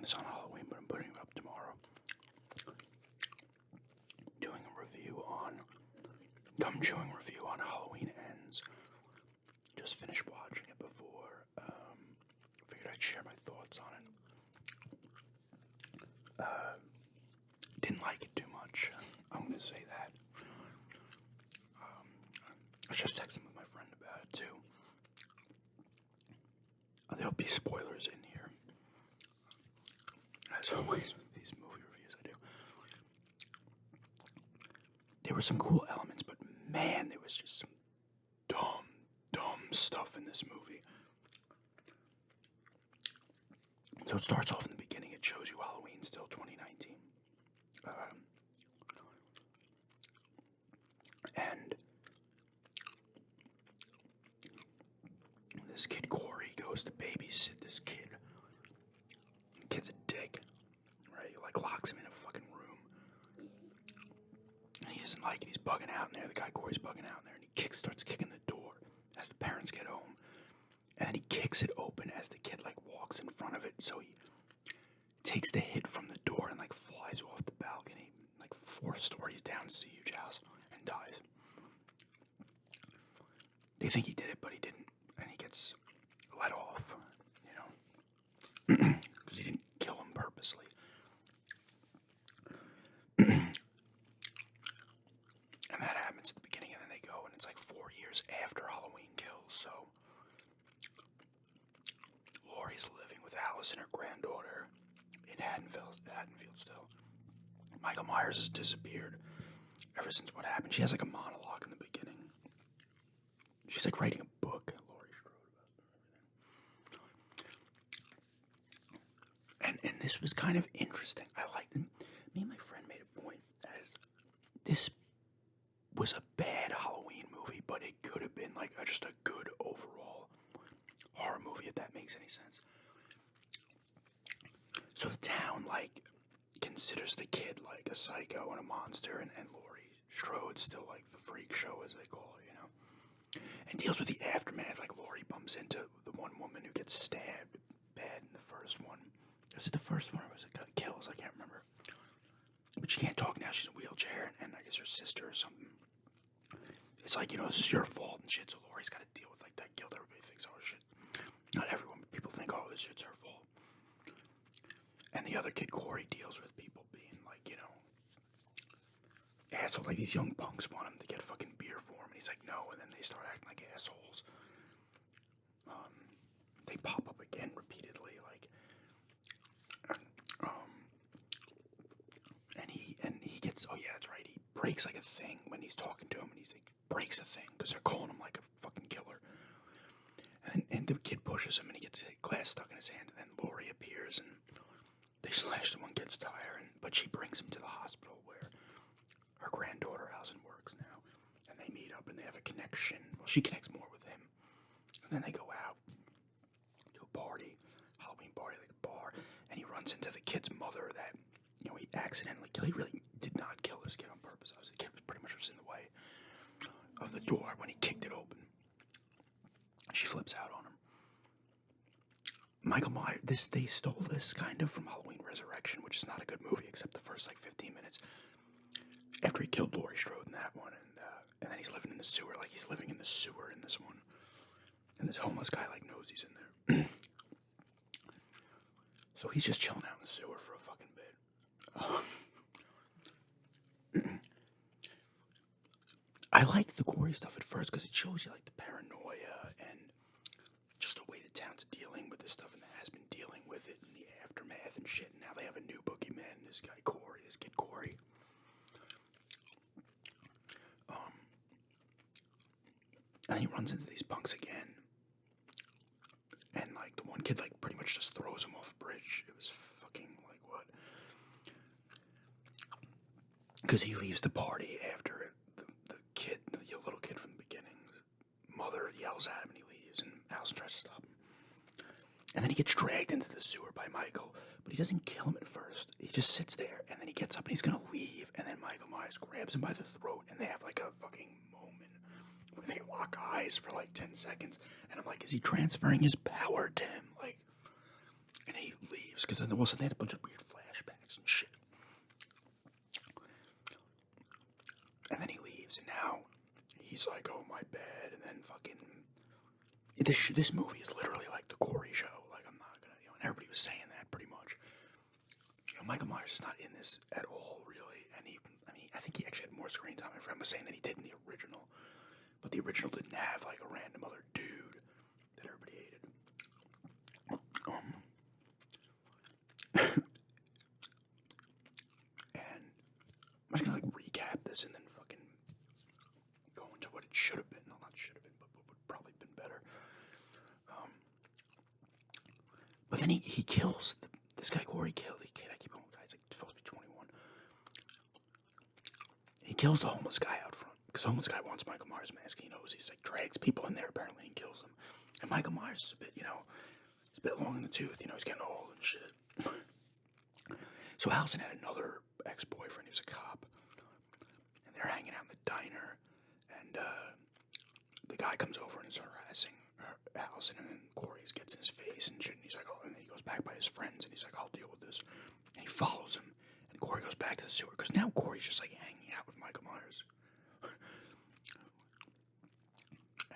doing this on Halloween, but I'm putting it up tomorrow. Doing a review on Gum Chewing review on Halloween Ends. Just finished watching it before. Figured I'd share my thoughts on it. Didn't like it too much. I'm gonna say that. I was just texting with my friend about it too. There'll be spoilers in here, as always with these movie reviews I do. There were some cool elements, but man, there was just some dumb stuff in this movie. So it starts off in the beginning. It shows you Halloween, still 2019. And this kid, Corey, goes to babysit this kid. The kid's a dick, right? He, locks him in a fucking room. And he doesn't like it. He's bugging out in there. The guy, Corey's bugging out in there. And he starts kicking the door as the parents get home. And then he kicks it open as the kid, walks in front of it. So he takes the hit from the door and, flies off the balcony, 4 stories down. It's a huge house. And dies. They think he did it, but he didn't. And he gets let off, because he didn't kill him purposely. And that happens at the beginning, and then they go, and it's 4 years after Halloween Kills, so Laurie's living with Alice and her granddaughter in Haddonfield still. Michael Myers has disappeared ever since what happened. She has a monologue in the beginning. She's writing a book, Laurie Strode, about everything. And this was kind of interesting. I liked it. Me and my friend made a point as this was a bad Halloween movie, but it could have been just a good overall horror movie, if that makes any sense. So the town considers the kid a psycho and a monster, and Laurie Strode's still the freak show, as they call it, and deals with the aftermath. Laurie bumps into the one woman who gets stabbed bad in the first one. Was it the first one or was it Kills? I can't remember. But she can't talk now. She's in a wheelchair, and I guess her sister or something. It's this is your fault and shit. So Laurie's got to deal with that guilt. Everybody thinks, oh shit. Not everyone, but people think, oh, this shit's her fault. And the other kid, Corey, deals with people being assholes. These young punks want him to get fucking beer for him, and he's no. And then they start acting like assholes. They pop up again repeatedly, and he gets, oh yeah, that's right, he breaks a thing when he's talking to him, and he's breaks a thing, because they're calling him a fucking killer. And the kid pushes him, and he gets a glass stuck in his hand, and then Laurie appears, and they slash the one kid's tire, but she brings him to the hospital where her granddaughter, Allison, works now, and they meet up, and they have a connection. Well, she connects more with him, and then they go out to a party, Halloween party, a bar, and he runs into the kid's mother that, he accidentally killed. He really did not kill this kid on purpose. The kid was pretty much in the way of the door when he kicked it open. She flips out on him. Michael Myers, they stole this kind of from Halloween Resurrection, which is not a good movie except the first 15 minutes. After he killed Laurie Strode in that one, and then he's living in the sewer, he's living in the sewer in this one. And this homeless guy knows he's in there. So he's just chilling out in the sewer for a fucking bit. I liked the gory stuff at first because it shows you the paranoia and just the way the town's dealing with this stuff, and has been dealing with it in the aftermath and shit. And now they have a new boogeyman, this guy Corey, this kid Corey. And he runs into these punks again. And the one kid pretty much just throws him off a bridge. It was fucking what? Because he leaves the party after the kid, the little kid from the beginning. Mother yells at him and he leaves, and Allison tries to stop him. And then he gets dragged into the sewer by Michael, but he doesn't kill him at first. He just sits there, and then he gets up and he's gonna leave, and then Michael Myers grabs him by the throat, and they have a fucking moment where they lock eyes for 10 seconds, and I'm is he transferring his power to him? And he leaves, nervous because then they had a bunch of weird flashbacks and shit. And then he leaves, and now he's like, "Oh, my bad," and then fucking this movie is literally like the Corey show. Like, I'm not gonna, and everybody was saying that pretty much. Michael Myers is not in this at all, really, and I think he actually had more screen time. My friend was saying that he did in the original, but the original didn't have like a random other dude that everybody hated. And I'm just gonna like recap this and then fucking go into what it should have been. No, not should have been, but what would probably been better. But then he kills this guy. Corey killed the kid. I keep going, guys. Like supposed to be 21. He kills the homeless guy out front because the homeless guy wants Michael Myers' mask. He knows he's like drags people in there apparently and kills them. And Michael Myers is a bit, he's a bit long in the tooth. He's getting old and shit. So Allison had another ex-boyfriend who's a cop, and they're hanging out in the diner, and the guy comes over and is harassing Allison, and then Corey gets in his face and shit, and he's like, oh, and then he goes back by his friends, and he's like, I'll deal with this, and he follows him, and Corey goes back to the sewer, because now Corey's just like hanging out with Michael Myers,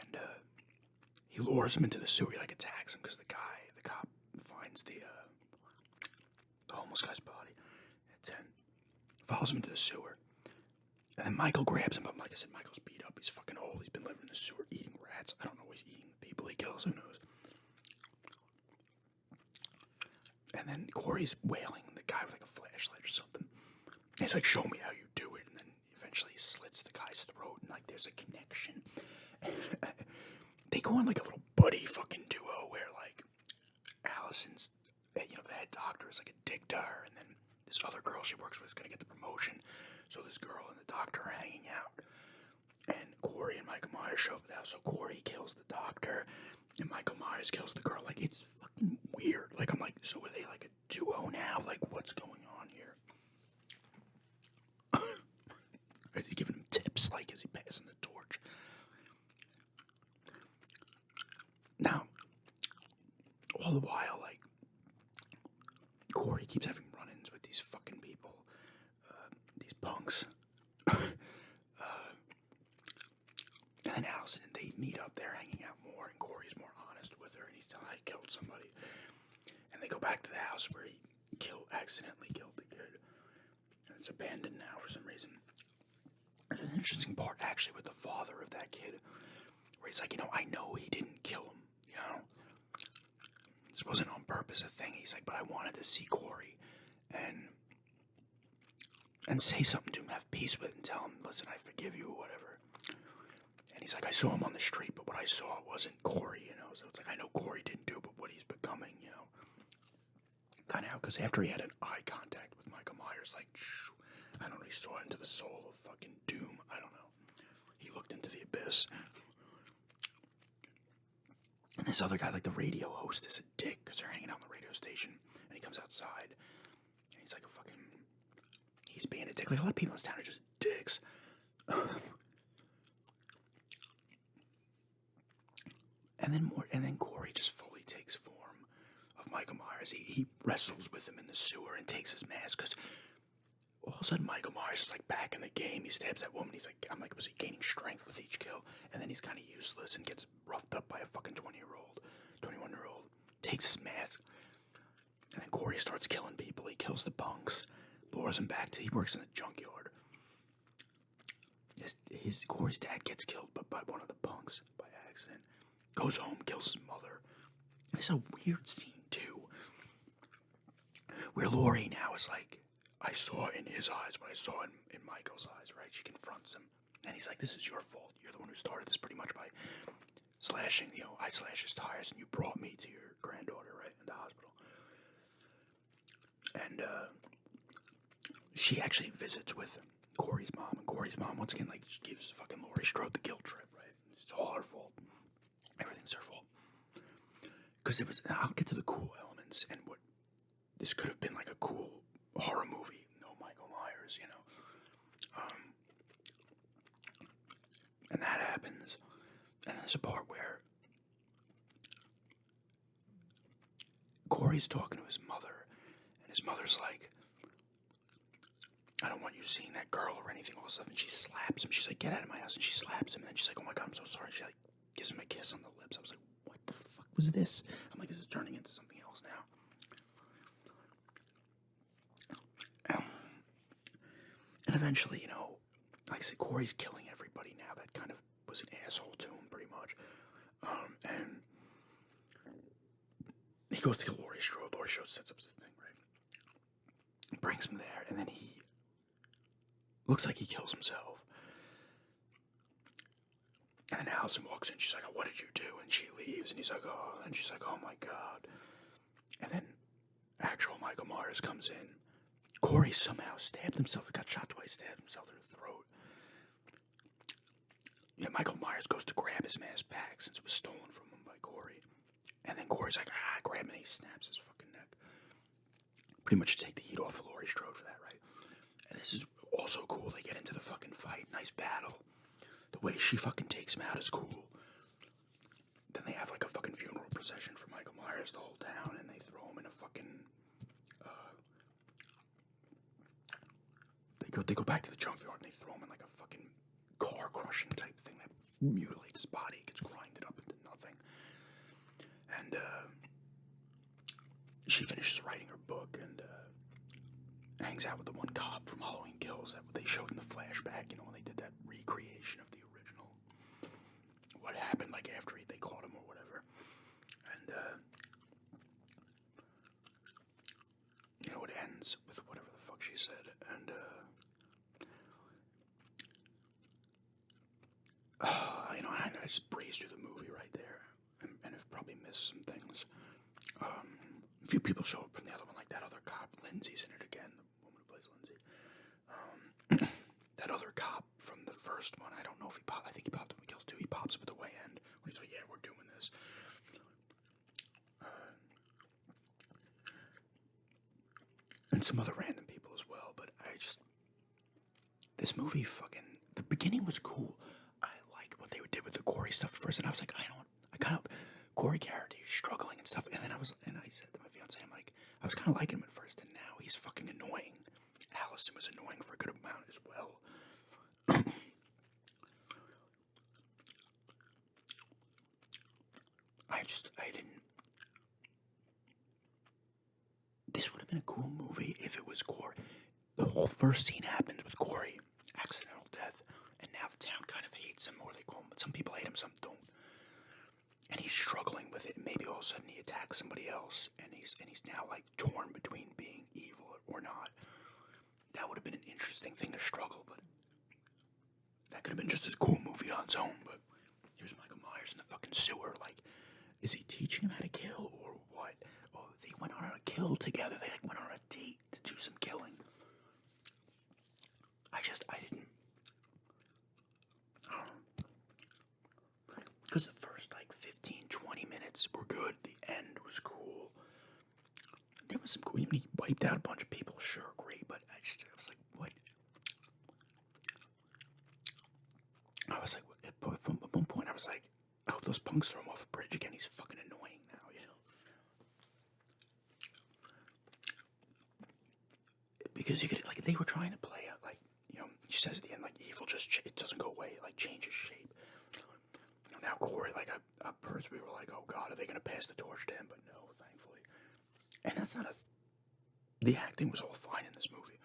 and he lures him into the sewer, he like attacks him, because the cop finds the homeless guy's body at 10, follows him into the sewer, and then Michael grabs him, but like I said, Michael's beat up, he's fucking old, he's been living in the sewer eating rats, I don't know, he's eating people he kills, who knows. And then Corey's wailing the guy with like a flashlight or something, and he's like, show me how you do it, and then eventually he slits the guy's throat, and like there's a connection. They go on like a little buddy fucking duo where like Allison's, the head doctor is like a dick to her, and then this other girl she works with is gonna get the promotion, so this girl and the doctor are hanging out, and Corey and Michael Myers show up at the house, so Corey kills the doctor, and Michael Myers kills the girl. Like, it's fucking weird. Like, I'm like, so are they like a duo now? Like, what's going on here? Is he giving him tips? Like, is he passing the torch? Now, all the while, like, Corey keeps having run-ins with these fucking people, these punks. And then Allison and they meet up, they're hanging out more, and Corey's more honest with her, and he's telling her he killed somebody. And they go back to the house where he accidentally killed the kid. And it's abandoned now for some reason. There's an interesting part, actually, with the father of that kid, where he's like, I know he didn't kill him, This wasn't on purpose a thing. He's like, but I wanted to see Corey and say something to him, have peace with him, and tell him, listen, I forgive you, or whatever. And he's like, I saw him on the street, but what I saw wasn't Corey, So it's like, I know Corey didn't do it, but what he's becoming, Kind of how, because after he had an eye contact with Michael Myers, like, I don't know, he saw into the soul of fucking doom. I don't know. He looked into the abyss. And this other guy, like the radio host, is a dick, because they're hanging out on the radio station, and he comes outside, and he's like he's being a dick. Like, a lot of people in this town are just dicks. And then Corey just fully takes form of Michael Myers. He wrestles with him in the sewer and takes his mask, because all of a sudden Michael Myers is like back in the game. He stabs that woman. He's like, I'm like, was he gaining strength with each kill? And then he's kind of useless and gets roughed up by a fucking 21-year-old. Takes his mask. And then Corey starts killing people. He kills the punks. Lures him back he works in the junkyard. Corey's dad gets killed by one of the punks by accident. Goes home, kills his mother. And there's a weird scene, too, where Laurie now is like, I saw in his eyes what I saw in Michael's eyes, right? She confronts him. And he's like, this is your fault. You're the one who started this pretty much by slashing, I slashed his tires and you brought me to your granddaughter, right, in the hospital. And she actually visits with Corey's mom. And Corey's mom, once again, like, gives fucking Laurie Strode the guilt trip, right? It's all her fault. Everything's her fault. Because I'll get to the cool elements and what this could have been like a cool horror movie. No Michael Myers, And that happens. And there's a part where Corey's talking to his mother, his mother's like, I don't want you seeing that girl or anything. All of a sudden, she slaps him. She's like, get out of my house. And she slaps him. And then she's like, oh my God, I'm so sorry. She like gives him a kiss on the lips. I was like, what the fuck was this? I'm like, this is turning into something else now. And eventually, you know, like I said, Corey's killing everybody now. That kind of was an asshole to him, pretty much. And he goes to kill Laurie Strode. Laurie Strode sets up this thing, right? Brings him there, and then he looks like he kills himself. And then Allison walks in. She's like, oh, what did you do? And she leaves, and he's like, oh. And she's like, oh my God. And then actual Michael Myers comes in. Corey somehow stabbed himself. Got shot twice, stabbed himself through the throat. Yeah, Michael Myers goes to grab his mask back since it was stolen from him by Corey. And then Corey's like, grab him, and he snaps his fucking neck. Pretty much take the heat off of Laurie Strode for that, right? And this is also cool. They get into the fucking fight. Nice battle. The way she fucking takes him out is cool. Then they have like a fucking funeral procession for Michael Myers, the whole town, and they throw him in a fucking... They go back to the junkyard and they throw him in like a fucking car crushing type thing that mutilates his body, gets grinded up into nothing. And she finishes writing her book and hangs out with the one cop from Halloween Kills that they showed in the flashback, you know, when they did that recreation of the original. What happened like after they caught him or whatever. And you know, it ends with whatever the fuck she said. And you know, I just breezed through the movie right there, and have probably missed some things. A few people show up from the other one, like that other cop. Lindsay's in it again, the woman who plays Lindsay. That other cop from the first one, I don't know if he popped. I think he popped up in Kills 2. He pops up at the way end when he's like, "Yeah, we're doing this." And some other random people as well. But this movie, the beginning was cool. I like what they did with the Corey stuff at first, and I was like, Corey character, he's struggling and stuff. And then I said to my fiance, I'm like, I was kind of liking him at first, and now he's fucking annoying. Allison was annoying for a good amount as well. I didn't. This would have been a cool movie if it was Corey. The whole first scene happens with Corey, accidental death, and now the town kind of hates him, or they call him, but some people hate him, some don't. And he's struggling with it, and maybe all of a sudden he attacks somebody else, and he's now like torn between being evil or not. That would have been an interesting thing to struggle, but that could have been just as cool movie on its own. But here's Michael Myers in the fucking sewer. Like, is he teaching him how to kill or what? Oh, they went on a kill together. They like went on a date to do some killing. I didn't. I don't know. Because the first like 15, 20 minutes were good. The end was cool. There was some cool. He wiped out a bunch of people. Sure, great. But I was like, what? I was like, at one point, I was like, I hope those punks throw him off a bridge again. He's fucking annoying now, you know? Because you could, like, they were trying to play out, like, you know, she says at the end, like, evil just, it doesn't go away, it, like, changes shape. You know, now Corey, like, at first we were like, oh God, are they going to pass the torch to him? But no, thankfully. And that's not the acting was all fine in this movie.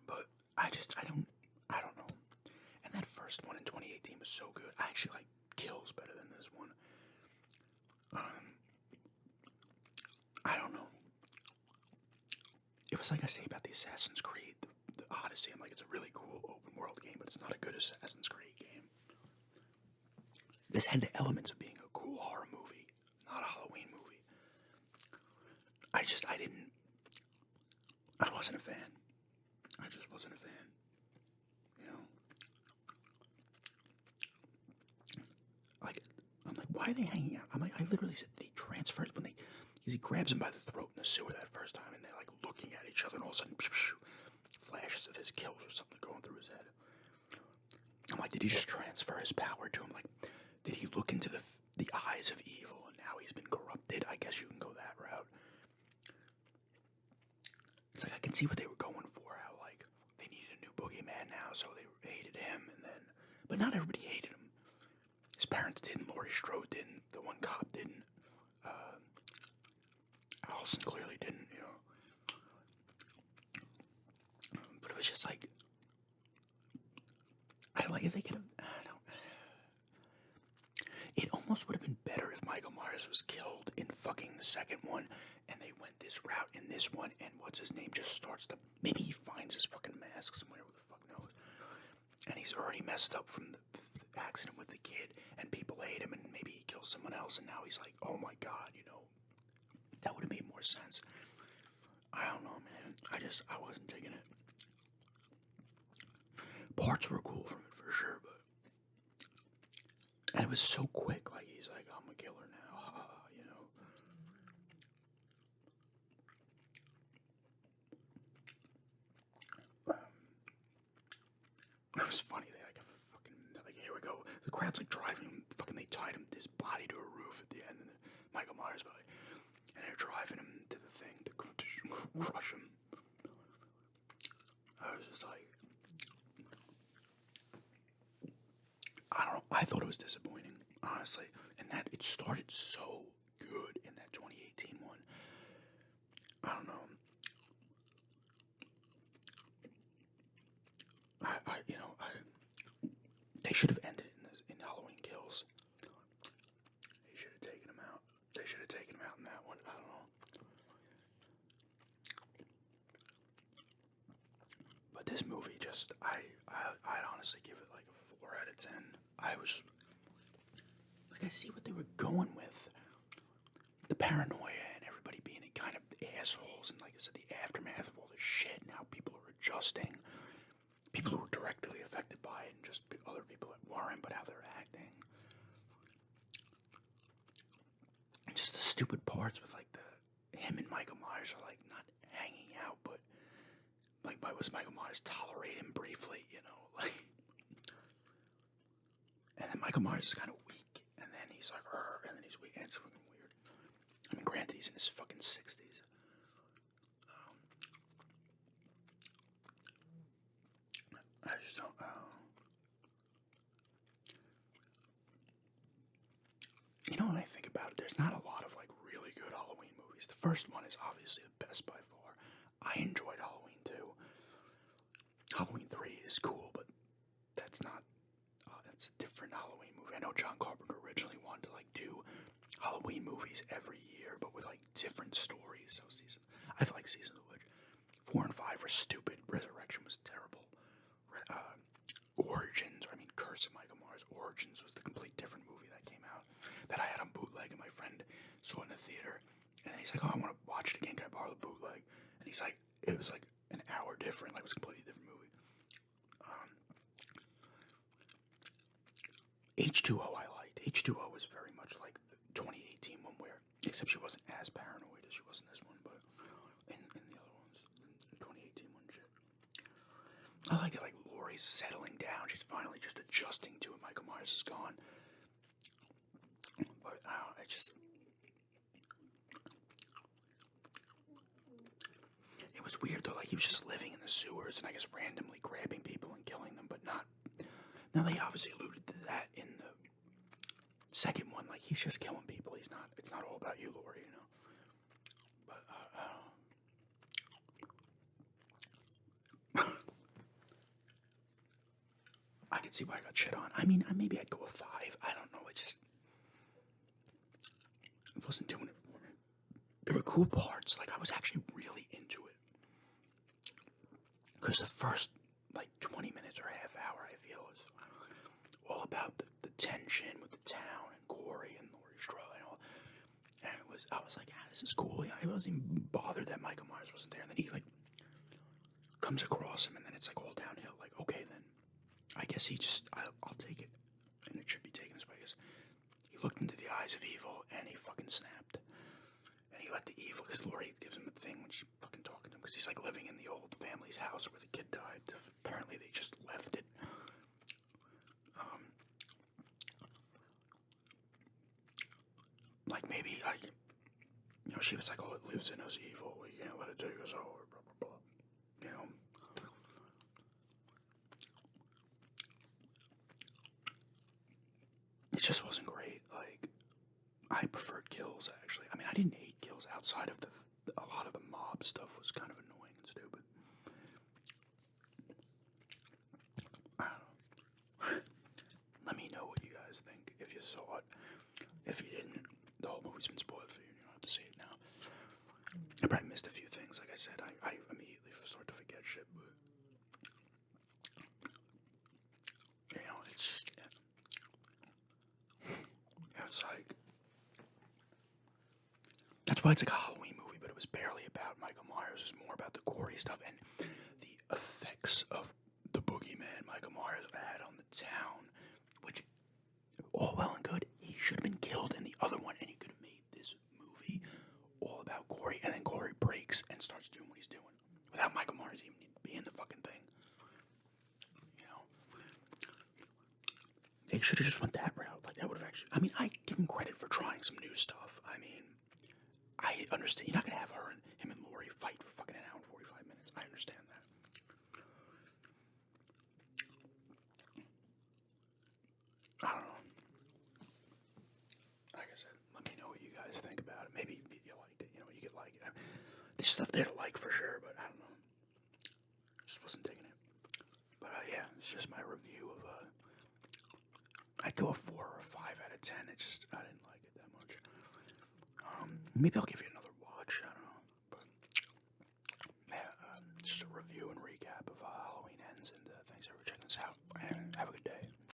But I don't know. And that first one in 2018 was so good. I actually like Kills better than this one. I don't know. It was like I say about the Assassin's Creed, the Odyssey. I'm like, it's a really cool open world game, but it's not a good Assassin's Creed game. This had the elements of being a cool horror movie, not a Halloween movie. I wasn't a fan. I just wasn't a fan. You know? Like, I'm like, why are they hanging out? I'm like, I literally said they transferred because he grabs him by the throat in the sewer that first time, and they're like looking at each other, and all of a sudden, flashes of his kills or something going through his head. I'm like, did he just transfer his power to him? Like, did he look into the eyes of evil, and now he's been corrupted? I guess you can go that route. it's like I can see what they were going for. How like they needed a new boogeyman now, so they hated him, and then but not everybody hated him. His parents didn't. Laurie Strode didn't. The one cop didn't. Allison clearly didn't. You know. But it was just like I like if they could have. I don't. It almost would have been better if Michael Myers was killed in fucking the second one, and they went this route in this one, and what's his name just starts to. Maybe he finds his fucking mask somewhere, who the fuck knows. And he's already messed up from the accident with the kid, and people hate him, and maybe he kills someone else, and now he's like, oh my god, you know. That would have made more sense. I don't know, man. I wasn't digging it. Parts were cool from it for sure, but. And it was so quick, like he's like, I'm a killer now, you know. It was funny, they like here we go. The crowd's like driving him, fucking they tied his body to a roof at the end, and Michael Myers' body. And they're driving him to the thing to crush him. I was just like, I don't know, I thought it was disappointing, honestly. And that it started so good in that 2018 one. I don't know. They should have ended it in Halloween Kills. They should have taken him out. They should have taken him out in that one. I don't know. But this movie just, I'd honestly give it like a 4 out of 10. I was, like, I see what they were going with. The paranoia and everybody being kind of assholes, and like I said, the aftermath of all this shit and how people are adjusting. People who were directly affected by it, and just other people that weren't, but how they're acting. And just the stupid parts with like him and Michael Myers are like not hanging out, but like why was Michael Myers tolerate him briefly, you know, like. And then Michael Myers is kind of weak, and then he's like, and then he's weak, and it's fucking weird. I mean, granted, he's in his fucking 60s. I just don't know. You know, when I think about it, there's not a lot of like really good Halloween movies. The first one is obviously the best by far. I enjoyed Halloween 2. Halloween 3 is cool, but that's not. That's a different Halloween movie. I know John Carpenter originally wanted to like do Halloween movies every year, but with like different stories. So I like Season of the Witch. 4 and 5 were stupid. Resurrection was terrible. Origins, Curse of Michael Myers. Origins was the complete different movie that came out that I had on bootleg, and my friend saw it in the theater. And he's like, "Oh, I want to watch it again. Can I borrow the bootleg?" And he's like, "It was like an hour different. Like it was a completely different movie." H2O I liked. H2O was very much like the 2018 one, where except she wasn't as paranoid as she was in this one, but in the other ones, the 2018 one, shit. I like it. Like Laurie's settling down. She's finally just adjusting to it. Michael Myers is gone. But I just. It was weird though. Like he was just living in the sewers and I guess randomly grabbing people and killing them, but not. Now they obviously alluded to that in the second one. Like he's just killing people. He's not. It's not all about you, Laurie. You know. But I can see why I got shit on. I mean, maybe I'd go a 5. I don't know. It wasn't doing it for me. There were cool parts. Like I was actually really into it. Because the first, like, 20 minutes or half hour, I feel, is all about the tension with the town and Corey and Laurie Strode and all. And I was like, this is cool. Yeah, I wasn't even bothered that Michael Myers wasn't there. And then he, like, comes across him, and then it's, like, all downhill. Like, okay, then I guess I'll take it. And it should be taken this way. I guess he looked into the eyes of evil, and he fucking snapped. And he let the evil, because Laurie gives him a thing when she fucking talking to him, because he's like living in the old family's house where the kid died. Apparently they just left it. Like maybe she was like, oh, it lives in us evil. We can't let it take us over, blah, blah, blah. it just wasn't great. Like, I preferred Kills, actually. I mean, I didn't hate Kills outside of a lot of the mob stuff was kind of annoying and stupid. I don't know. Let me know what you guys think if you saw it. If you didn't, the whole movie's been spoiled for you. You don't have to see it now. I probably missed a few things. Like I said, I immediately start to forget shit, but you know, it's just it's like that's why it's like a Halloween movie, but it was barely about Michael Myers. It was more about the gory stuff and the effects of the boogeyman Michael Myers had on the town, which all well and good. He should have been killed in the other one, and he could have made this movie all about Corey, and then Corey breaks and starts doing what he's doing without Michael Myers even need to be in the fucking thing. You know, they should have just went that route. Like that would have actually. I mean, I give him credit for trying some new stuff. I mean, I understand you're not gonna have him and Laurie fight for fucking an hour and 45 minutes. I understand that. I don't know. Like I said, let me know what you guys think about it. Maybe you liked it. You know, you could like it. There's stuff there to like for sure, but I don't know. Just wasn't digging it. But yeah, it's just my review of I'd go a 4 or a 5 out of 10. I didn't like it that much. Maybe I'll give you another watch. I don't know. But yeah, just a review and recap of